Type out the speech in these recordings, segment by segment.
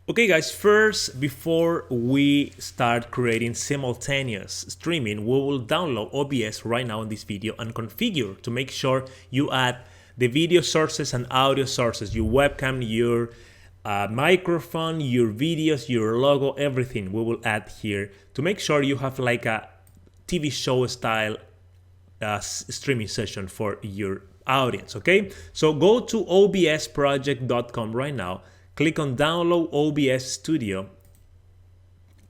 Okay guys, first, before we start creating simultaneous streaming, we will download OBS right now in this video and configure to make sure you add the video sources and audio sources, your webcam, your microphone, your videos, your logo, everything we will add here to make sure you have like a TV show style streaming session for your audience. Okay, so go to obsproject.com right now. Click on download OBS Studio.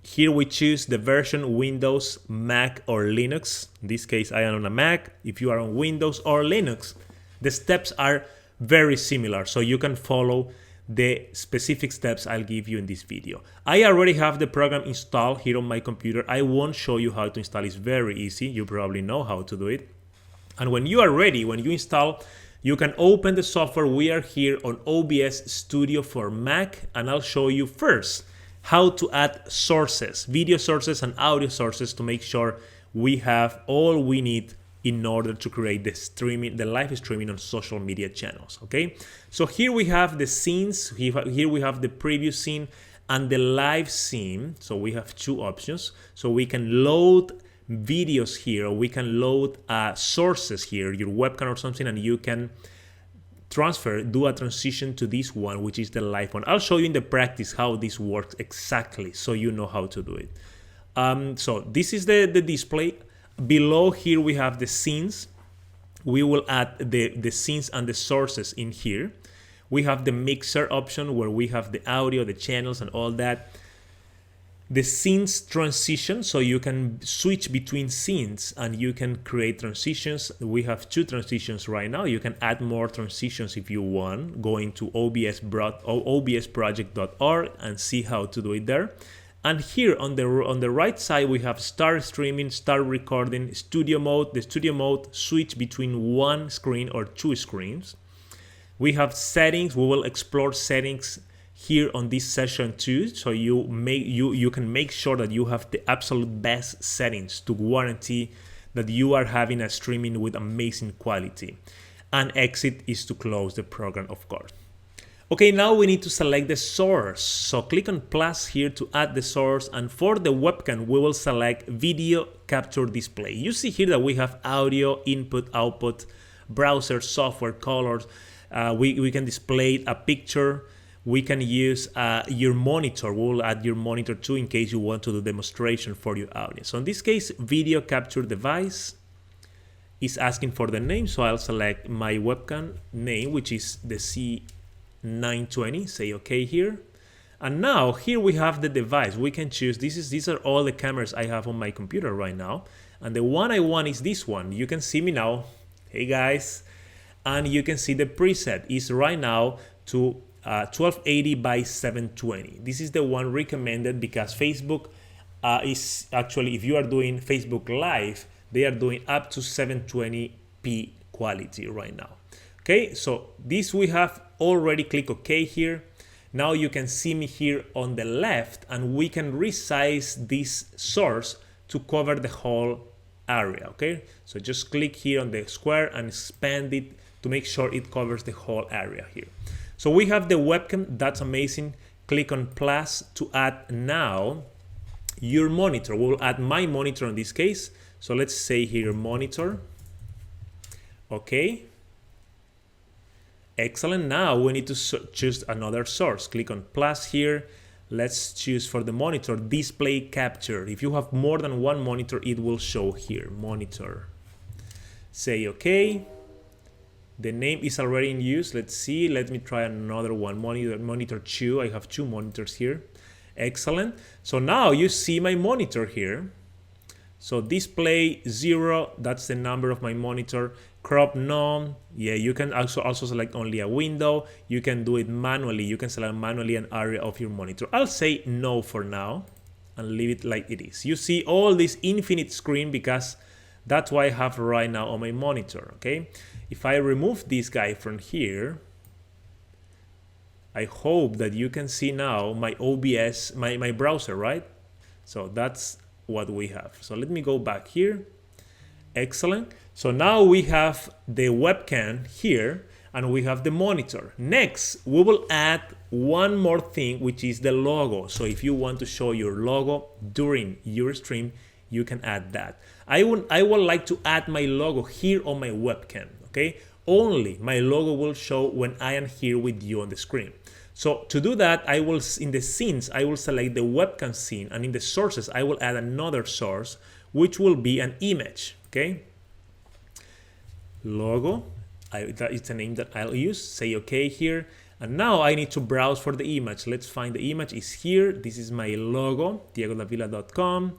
Here we choose the version Windows, Mac, or Linux. In this case, I am on a Mac. If you are on Windows or Linux, the steps are very similar, so you can follow the specific steps I'll give you in this video. I already have the program installed here on my computer. I won't show you how to install. It's very easy. You probably know how to do it. And when you are ready, when you install, you can open the software. We are here on OBS Studio for Mac, and I'll show you first how to add sources, video sources and audio sources, to make sure we have all we need in order to create the streaming, the live streaming on social media channels. Okay, so here we have the scenes. Here we have the preview scene and the live scene. So we have two options. So we can load videos here, or we can load sources here, your webcam or something, and you can do a transition to this one, which is the live one. I'll show you in the practice how this works exactly, so you know how to do it. So this is the display. Below here we have the scenes. We will add the scenes and the sources in here. We have the mixer option where we have the audio, the channels, and all that. The scenes transition, so you can switch between scenes and you can create transitions. We have two transitions right now. You can add more transitions if you want, going to obsproject.org and see how to do it there. And here on the right side, we have start streaming, start recording, studio mode. The studio mode switch between one screen or two screens. We have settings. We will explore settings here on this session too, so you can make sure that you have the absolute best settings to guarantee that you are having a streaming with amazing quality. And exit is to close the program, of course. Okay, now we need to select the source. So click on plus here to add the source, and for the webcam we will select video capture display. You see here that we have audio, input, output, browser, software, colors. We can display a picture. We can use your monitor. We'll add your monitor too in case you want to do demonstration for your audience. So in this case, video capture device is asking for the name. So I'll select my webcam name, which is the C920. Say OK here. And now here we have the device. We can choose. These are all the cameras I have on my computer right now. And the one I want is this one. You can see me now. Hey guys. And you can see the preset is right now to 1280 by 720. This is the one recommended because Facebook is actually, if you are doing Facebook Live, they are doing up to 720p quality right now. Okay, so this we have already. Click OK here. Now you can see me here on the left, and we can resize this source to cover the whole area. Okay, so just click here on the square and expand it to make sure it covers the whole area here. So we have the webcam. That's amazing. Click on plus to add now your monitor. We'll add my monitor in this case. So let's say here monitor. Okay. Excellent. Now we need to choose another source. Click on plus here. Let's choose for the monitor display capture. If you have more than one monitor, it will show here monitor. Say OK. The name is already in use. Let's see. Let me try another one. Monitor 2. I have two monitors here. Excellent. So now you see my monitor here. So display 0. That's the number of my monitor. Crop none. Yeah, you can also select only a window. You can do it manually. You can select manually an area of your monitor. I'll say no for now and leave it like it is. You see all this infinite screen because that's what I have right now on my monitor. Okay. If I remove this guy from here, I hope that you can see now my OBS, my browser, right? So that's what we have. So let me go back here. Excellent. So now we have the webcam here, and we have the monitor. Next, we will add one more thing, which is the logo. So if you want to show your logo during your stream, you can add that. I would like to add my logo here on my webcam, okay? Only my logo will show when I am here with you on the screen. So to do that, I will, in the scenes, I will select the webcam scene, and in the sources, I will add another source, which will be an image, okay? Logo, that is the name that I'll use. Say okay here. And now I need to browse for the image. Let's find the image. Is here. This is my logo, diegodavila.com.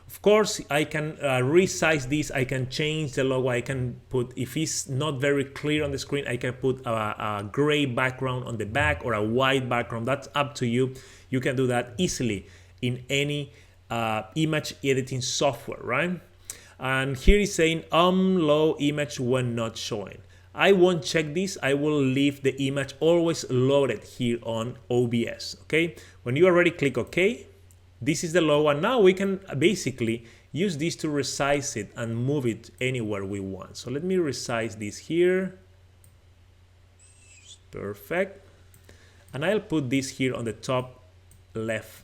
Of course, I can resize this. I can change the logo. I can put, if it's not very clear on the screen, I can put a gray background on the back or a white background. That's up to you. You can do that easily in any image editing software, right? And here is saying low image when not showing. I won't check this. I will leave the image always loaded here on OBS, okay? When you already click OK, this is the logo, and now we can basically use this to resize it and move it anywhere we want. So let me resize this here. Perfect. And I'll put this here on the top left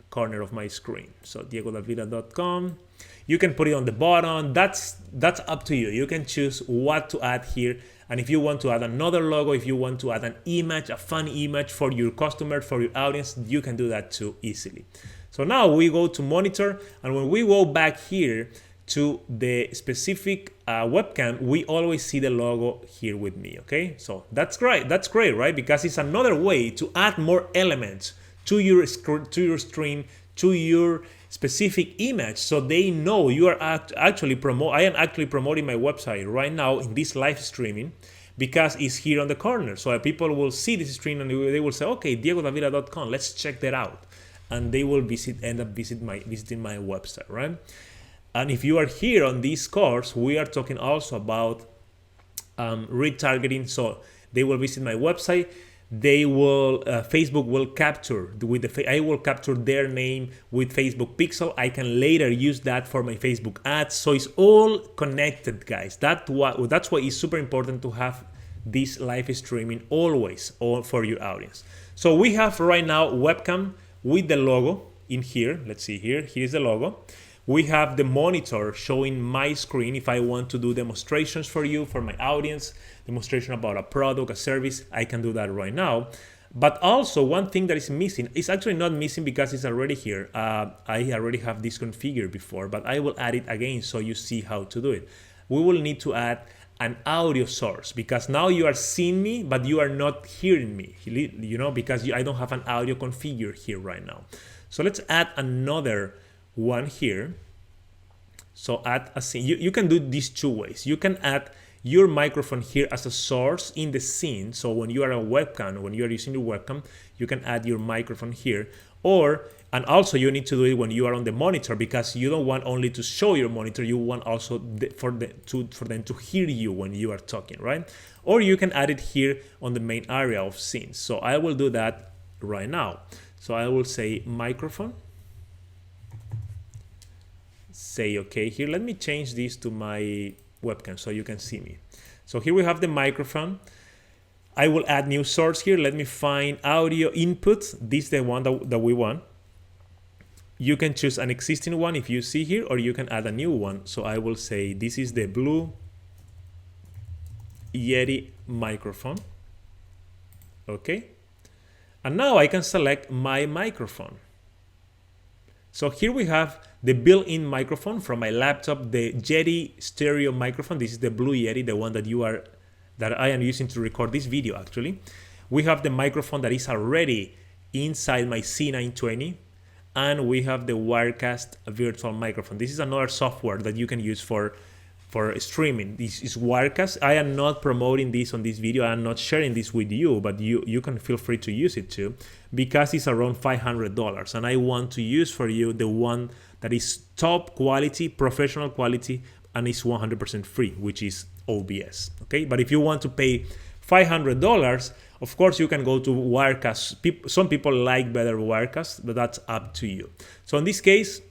corner of my screen. So diegodavila.com. You can put it on the bottom. That's up to you. You can choose what to add here. And if you want to add another logo, if you want to add an image, a fun image for your customer, for your audience, you can do that too easily. So now we go to monitor, and when we go back here to the specific webcam, we always see the logo here with me, okay? So that's great, right? Because it's another way to add more elements to your stream, to your specific image, so they know you are I am actually promoting my website right now in this live streaming, because it's here on the corner. So people will see this stream and they will say, okay, diegodavila.com, let's check that out. And they will end up visiting my website, right? And if you are here on this course, we are talking also about retargeting. So they will visit my website. They will Facebook will capture I will capture their name with Facebook Pixel. I can later use that for my Facebook ads. So it's all connected, guys. That's why it's super important to have this live streaming always for your audience. So we have right now webcam with the logo in here. Let's see here. Here's the logo. We have the monitor showing my screen. If I want to do demonstrations for you, for my audience, demonstration about a product, a service, I can do that right now. But also one thing that is missing, it's actually not missing because it's already here. I already have this configured before, but I will add it again so you see how to do it. We will need to add an audio source, because now you are seeing me, but you are not hearing me, you know, because I don't have an audio configured here right now. So let's add another one here. So add a scene. You can do these two ways. You can add your microphone here as a source in the scene. So when you are a webcam, when you are using your webcam, you can add your microphone here. And also you need to do it when you are on the monitor, because you don't want only to show your monitor, you want also for them to hear you when you are talking, right? Or you can add it here on the main area of scenes. So I will do that right now. So I will say microphone. Say okay here. Let me change this to my webcam so you can see me. So here we have the microphone. I will add new source here. Let me find audio input. This is the one that we want. You can choose an existing one if you see here, or you can add a new one. So I will say this is the Blue Yeti microphone. Okay. And now I can select my microphone. So here we have the built-in microphone from my laptop, the Yeti stereo microphone. This is the Blue Yeti, the one that I am using to record this video actually. We have the microphone that is already inside my C920, and we have the Wirecast virtual microphone. This is another software that you can use for streaming. This is Wirecast. I am not promoting this on this video. I am not sharing this with you, but you can feel free to use it too, because it's around $500, and I want to use for you the one that is top quality, professional quality, and is 100% free, which is OBS. Okay, but if you want to pay $500, of course you can go to Wirecast. Some people like better Wirecast, but that's up to you. So in this case,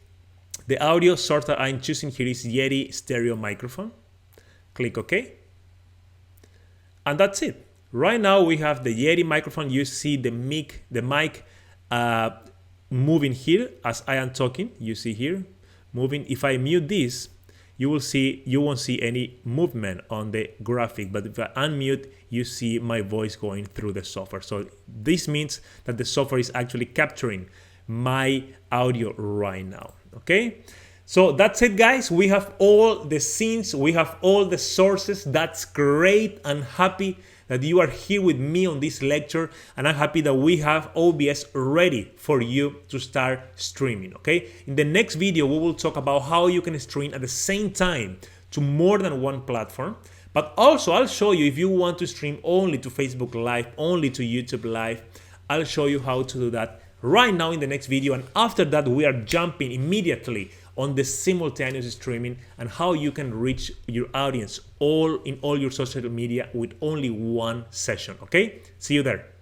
the audio source that I'm choosing here is Yeti stereo microphone. Click OK. And that's it. Right now we have the Yeti microphone. You see the mic moving here as I am talking. You see here moving. If I mute this, you won't see any movement on the graphic, but if I unmute, you see my voice going through the software. So this means that the software is actually capturing my audio right now. Okay, so that's it, guys. We have all the scenes, we have all the sources. That's great. I'm happy that you are here with me on this lecture, and I'm happy that we have OBS ready for you to start streaming. Okay, in the next video we will talk about how you can stream at the same time to more than one platform, but also I'll show you if you want to stream only to Facebook Live, only to YouTube Live. I'll show you how to do that right now in the next video, and after that we are jumping immediately on the simultaneous streaming and how you can reach your audience in all your social media with only one session. Okay, see you there.